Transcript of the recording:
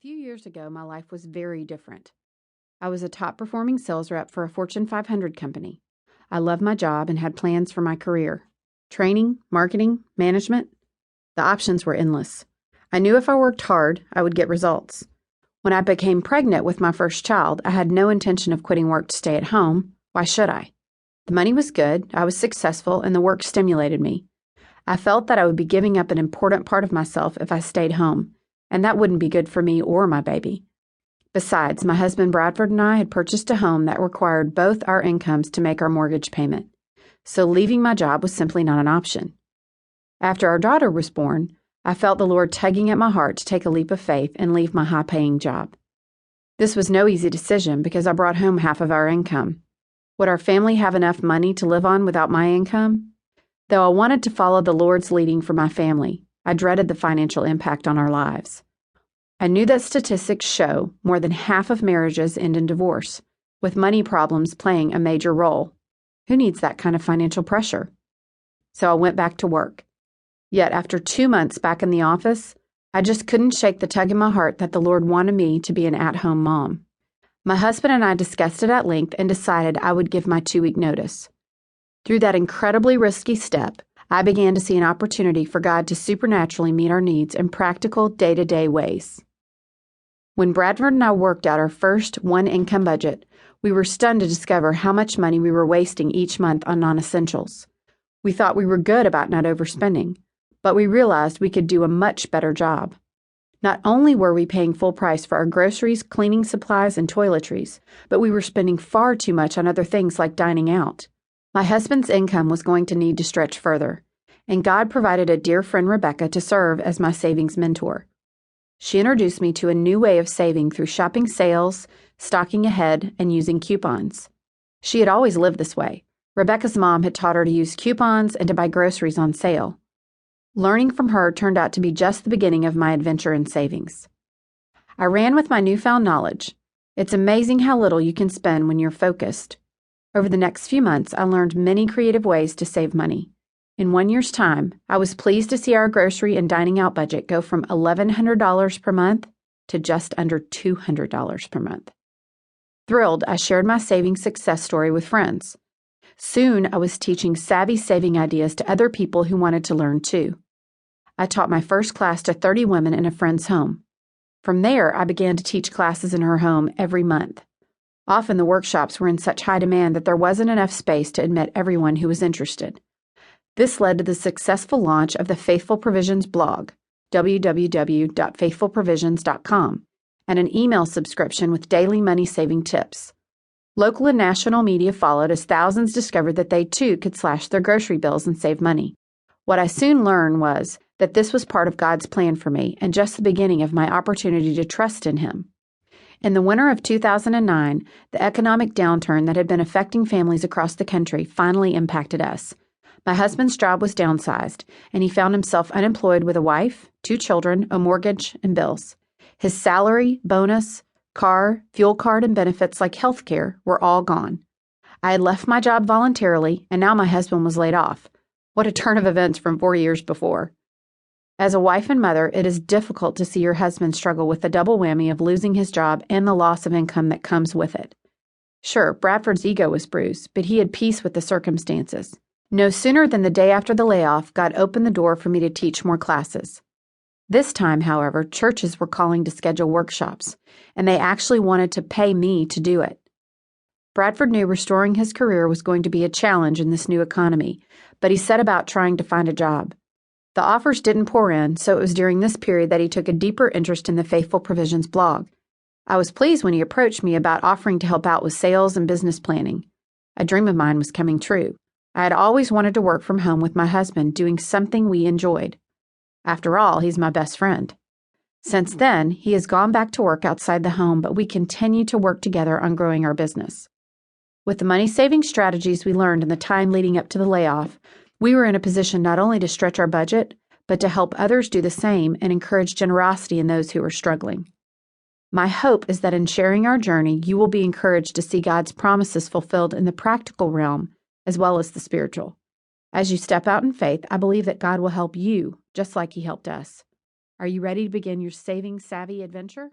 few years ago, my life was very different. I was a top-performing sales rep for a Fortune 500 company. I loved my job and had plans for my career. Training, marketing, management, the options were endless. I knew if I worked hard, I would get results. When I became pregnant with my first child, I had no intention of quitting work to stay at home. Why should I? The money was good, I was successful, and the work stimulated me. I felt that I would be giving up an important part of myself if I stayed home, and that wouldn't be good for me or my baby. Besides, my husband Bradford and I had purchased a home that required both our incomes to make our mortgage payment, so leaving my job was simply not an option. After our daughter was born, I felt the Lord tugging at my heart to take a leap of faith and leave my high-paying job. This was no easy decision because I brought home half of our income. Would our family have enough money to live on without my income? Though I wanted to follow the Lord's leading for my family, I dreaded the financial impact on our lives. I knew that statistics show more than half of marriages end in divorce, with money problems playing a major role. Who needs that kind of financial pressure? So I went back to work. Yet after 2 months back in the office, I just couldn't shake the tug in my heart that the Lord wanted me to be an at-home mom. My husband and I discussed it at length and decided I would give my 2-week notice. Through that incredibly risky step, I began to see an opportunity for God to supernaturally meet our needs in practical, day-to-day ways. When Bradford and I worked out our first one-income budget, we were stunned to discover how much money we were wasting each month on non-essentials. We thought we were good about not overspending, but we realized we could do a much better job. Not only were we paying full price for our groceries, cleaning supplies, and toiletries, but we were spending far too much on other things like dining out. My husband's income was going to need to stretch further, and God provided a dear friend, Rebecca, to serve as my savings mentor. She introduced me to a new way of saving through shopping sales, stocking ahead, and using coupons. She had always lived this way. Rebecca's mom had taught her to use coupons and to buy groceries on sale. Learning from her turned out to be just the beginning of my adventure in savings. I ran with my newfound knowledge. It's amazing how little you can spend when you're focused. Over the next few months, I learned many creative ways to save money. In 1 year's time, I was pleased to see our grocery and dining out budget go from $1,100 per month to just under $200 per month. Thrilled, I shared my saving success story with friends. Soon, I was teaching savvy saving ideas to other people who wanted to learn too. I taught my first class to 30 women in a friend's home. From there, I began to teach classes in her home every month. Often the workshops were in such high demand that there wasn't enough space to admit everyone who was interested. This led to the successful launch of the Faithful Provisions blog, www.faithfulprovisions.com, and an email subscription with daily money-saving tips. Local and national media followed as thousands discovered that they too could slash their grocery bills and save money. What I soon learned was that this was part of God's plan for me and just the beginning of my opportunity to trust in Him. In the winter of 2009, the economic downturn that had been affecting families across the country finally impacted us. My husband's job was downsized, and he found himself unemployed with a wife, 2 children, a mortgage, and bills. His salary, bonus, car, fuel card, and benefits like health care were all gone. I had left my job voluntarily, and now my husband was laid off. What a turn of events from 4 years before. As a wife and mother, it is difficult to see your husband struggle with the double whammy of losing his job and the loss of income that comes with it. Sure, Bradford's ego was bruised, but he had peace with the circumstances. No sooner than the day after the layoff, God opened the door for me to teach more classes. This time, however, churches were calling to schedule workshops, and they actually wanted to pay me to do it. Bradford knew restoring his career was going to be a challenge in this new economy, but he set about trying to find a job. The offers didn't pour in, so it was during this period that he took a deeper interest in the Faithful Provisions blog. I was pleased when he approached me about offering to help out with sales and business planning. A dream of mine was coming true. I had always wanted to work from home with my husband, doing something we enjoyed. After all, he's my best friend. Since then, he has gone back to work outside the home, but we continue to work together on growing our business. With the money-saving strategies we learned in the time leading up to the layoff, we were in a position not only to stretch our budget, but to help others do the same and encourage generosity in those who are struggling. My hope is that in sharing our journey, you will be encouraged to see God's promises fulfilled in the practical realm as well as the spiritual. As you step out in faith, I believe that God will help you just like He helped us. Are you ready to begin your saving savvy adventure?